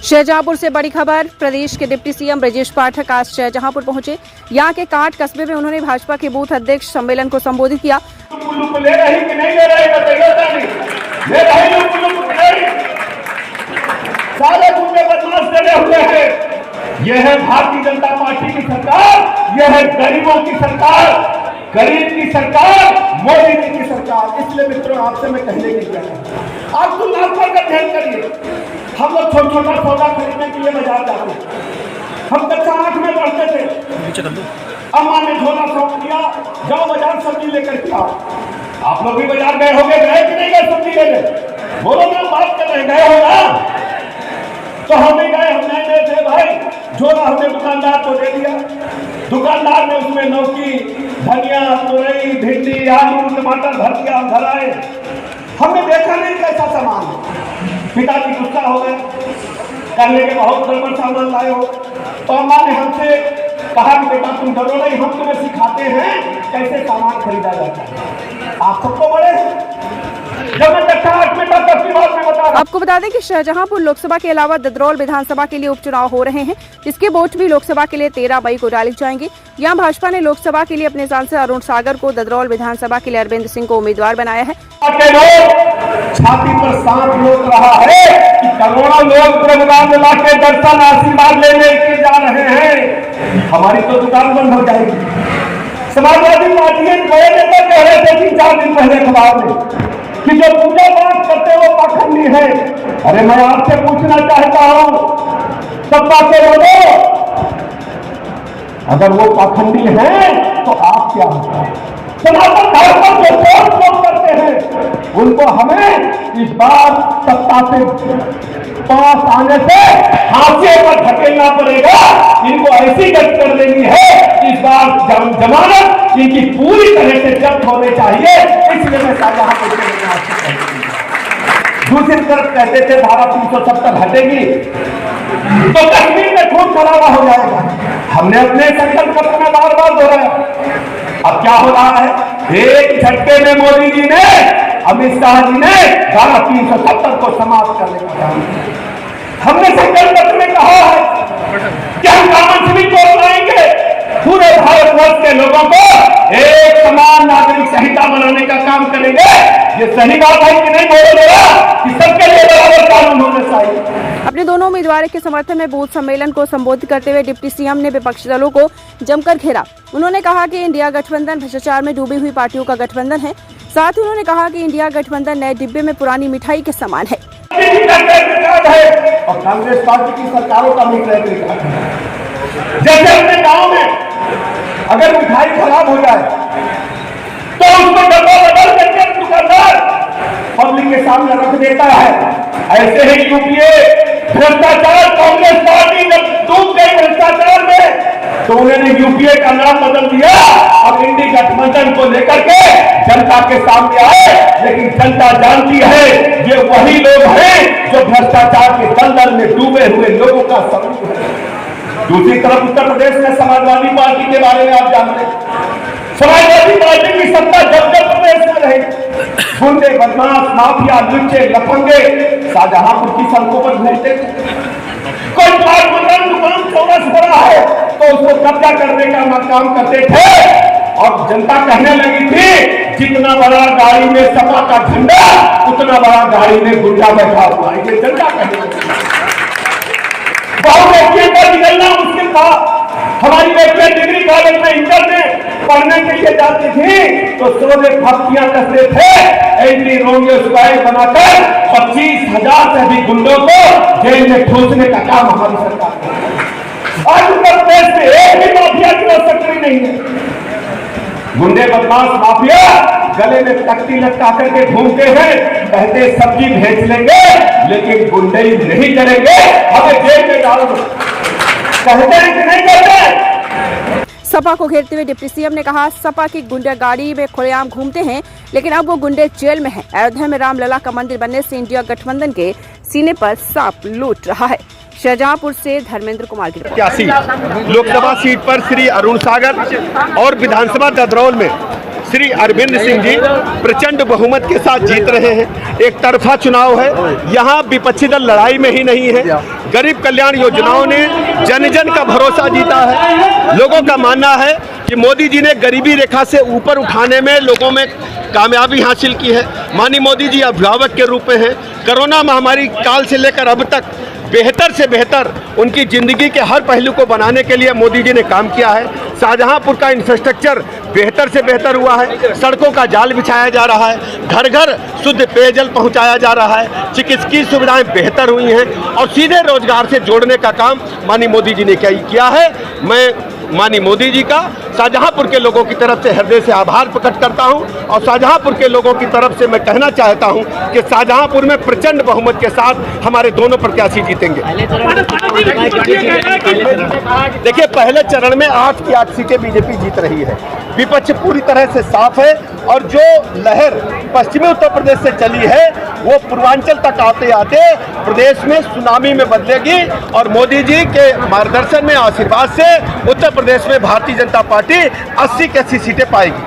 शाहजहांपुर से बड़ी खबर। प्रदेश के डिप्टी सीएम ब्रजेश पाठक आज शाहजहांपुर पहुंचे। यहां के कांट कस्बे में उन्होंने भाजपा के बूथ अध्यक्ष सम्मेलन को संबोधित किया। ले रही कि नहीं ले रही ले रही सारे गुंडे बदमाश डरे हुए हैं। यह है भारतीय जनता पार्टी की सरकार, यह है गरीबों की सरकार, गरीब की सरकार, मोदी जी की सरकार। इसलिए मित्रों आपसे मैं कहने के लिए आप तुम नागपुर का ध्यान करिए। हम लोग छोटा सौदा खरीदने के लिए बाजार जाते हैं। हम कच्चा आंख में बढ़ते थे। अम्मा ने झोला सौंप दिया, जाओ बाजार सब्जी लेकर के आओ। आप लोग भी बाजार गए होंगे, गए कि नहीं गए सब्जी लेने? बोलो ना, बात कर रहे गए हो ना? तो हम नहीं गए, हम नहीं गए थे भाई। झोला हमने दुकानदार को दे दिया। दुकानदार ने उसमें लौकी, धनिया, तुरई, भिंडी, आलू, टमाटर भर दिया। हम घर आए, हमने देखा नहीं कैसा सामान है। पिताजी गुस्सा हो गए, करने के बहुत गड़बड़ सामान लाए हो। तो अम्मा ने हमसे कहा कि बेटा तुम डरो नहीं, हम तुम्हें सिखाते हैं कैसे सामान खरीदा जाता है। आप सबको बड़े आपको बता दें कि शाहजहांपुर लोकसभा के अलावा ददरौल विधानसभा के लिए उपचुनाव हो रहे हैं, जिसके वोट भी लोकसभा के लिए 13 मई को डाले जाएंगे। यहां भाजपा ने लोकसभा के लिए अपने सांसद अरुण सागर को, ददरौल विधानसभा के लिए अरविंद सिंह को उम्मीदवार बनाया है। छाती पर सांप लोट रहा है कि करोड़ों लोग प्रोग्राम ला के दर्शन आशीर्वाद लेने के जा रहे हैं। हमारी तो दुकान बंद हो जाएगी। समाजवादी पार्टी के बड़े नेता कह रहे थे 3-4 दिन पहले अखबार में कि जो पूजा पाठ करते वो पाखंडी है। अरे मैं आपसे पूछना चाहता हूं, सत्ता के लोगों, अगर वो पाखंडी हैं तो आप क्या हैं? सनातन धर्म पर जो सोच करते हैं उनको हमें इस बार सत्ता से पास आने से हाशिए पर धकेलना पड़ेगा। इनको ऐसी गति कर लेनी है, इस बार जमानत इनकी पूरी तरह से जब्त होने चाहिए। इसलिए मैं शाहजहांपुर के दूसरी तरफ कहते थे धारा 370 हटेगी तो कश्मीर में खून खराबा हो जाएगा। हमने अपने संकल्प पत्र में बार बार दोहराया। अब क्या हो रहा है? एक झटके में मोदी जी ने, अमित शाह जी ने धारा 370 को समाप्त करने का काम किया। हमने संकल्प पत्र में कहा है कि हम कानून सिविल कोड लाएंगे, पूरे भारतवर्ष के लोगों को एक समान नागरिक संहिता बनाने का काम करेंगे। ये सही बात है कि नहीं? बोलो जरा कि सबके लिए बराबर कानून होना चाहिए। अपने दोनों उम्मीदवारों के समर्थन में बूथ सम्मेलन को संबोधित करते हुए डिप्टी सीएम ने विपक्षी दलों को जमकर घेरा। उन्होंने कहा कि इंडिया गठबंधन भ्रष्टाचार में डूबी हुई पार्टियों का गठबंधन है। साथ ही उन्होंने कहा कि इंडिया गठबंधन नए डिब्बे में पुरानी मिठाई के समान है। और कांग्रेस पार्टी की सरकारों का भी ट्रैक रिकॉर्ड है। जैसे अपने गांव में अगर मिठाई खराब हो जाए तो उसको डब्बा बदल करके दुकानदार पब्लिक के सामने रख देता है। ऐसे ही यूपीए भ्रष्टाचार, कांग्रेस पार्टी जब डूब गई भ्रष्टाचार में तो उन्होंने यूपीए का नाम बदल दिया। अब इंडी गठबंधन को लेकर के जनता के सामने आए, लेकिन जनता जानती है ये वही लोग हैं जो भ्रष्टाचार के दलदल में डूबे हुए लोगों का समूह है। दूसरी तरफ उत्तर प्रदेश में समाजवादी पार्टी के बारे में आप जानते हैं। समाजवादी पार्टी की सत्ता जब जब प्रदेश में रहे, गुंडे, बदमाश, माफिया, लुच्चे, लफंगे शाहजहांपुर की सड़कों पर घूमते थे। कोई दुकान चौरस बड़ा है तो उसको कब्जा करने का काम करते थे। और जनता कहने लगी थी जितना बड़ा गाड़ी में सपा का झंडा उतना बड़ा गाड़ी में गुंडा बैठा हुआ है। ये जनता कहने लगी। बहुत व्यक्तियों का निकलना मुश्किल था। हमारी बेटियां डिग्री कॉलेज में इंटर में पढ़ने के लिए जाती थी तो सोने भक्तियां करते थे। एंटी रोमियो स्क्वायर बनाकर 25,000 से अधिक गुंडों को जेल में ठूसने का काम हमारी सरकार ने। आज उत्तर प्रदेश में एक भी माफिया की सक्रिय नहीं है। गुंडे, बदमाश, माफिया गले में तख्ती लटका करके घूमते हैं, कहते सब्जी भेज लेंगे लेकिन गुंडई नहीं करेंगे, हमें जेल में डालो। कहते हैं कि नहीं कहते? सपा को घेरते हुए डिप्टी सीएम ने कहा सपा की गुंडागाड़ी में खुलेआम घूमते हैं, लेकिन अब वो गुंडे जेल में हैं। अयोध्या में रामलला का मंदिर बनने से इंडिया गठबंधन के सीने पर सांप लूट रहा है। शाहजहांपुर से धर्मेंद्र कुमार की रिपोर्ट। लोकसभा सीट पर श्री अरुण सागर और विधानसभा ददरौल में श्री अरविंद सिंह जी प्रचंड बहुमत के साथ जीत रहे हैं। एक तरफा चुनाव है, यहाँ विपक्षी दल लड़ाई में ही नहीं है। गरीब कल्याण योजनाओं ने जन जन का भरोसा जीता है। लोगों का मानना है कि मोदी जी ने गरीबी रेखा से ऊपर उठाने में लोगों में कामयाबी हासिल की है। माननीय मोदी जी अभिभावक के रूप में हैं। कोरोना महामारी काल से लेकर अब तक बेहतर से बेहतर उनकी ज़िंदगी के हर पहलू को बनाने के लिए मोदी जी ने काम किया है। शाहजहांपुर का इंफ्रास्ट्रक्चर बेहतर से बेहतर हुआ है। सड़कों का जाल बिछाया जा रहा है, घर घर शुद्ध पेयजल पहुंचाया जा रहा है, चिकित्सकीय सुविधाएं बेहतर हुई हैं और सीधे रोजगार से जोड़ने का काम माननीय मोदी जी ने किया है। मैं माननीय मोदी जी का शाहजहांपुर के लोगों की तरफ से हृदय से आभार प्रकट करता हूं और शाहजहांपुर के लोगों की तरफ से मैं कहना चाहता हूं कि शाहजहांपुर में प्रचंड बहुमत के साथ हमारे दोनों प्रत्याशी जीतेंगे। देखिए, पहले चरण में 8 की 8 सीटें बीजेपी जीत रही है। विपक्ष पूरी तरह से साफ है और जो लहर पश्चिमी उत्तर प्रदेश से चली है वो पूर्वांचल तक आते आते प्रदेश में सुनामी में बदलेगी और मोदी जी के मार्गदर्शन में, आशीर्वाद से उत्तर प्रदेश में भारतीय जनता पार्टी 80 की 80 सीटें पाएगी।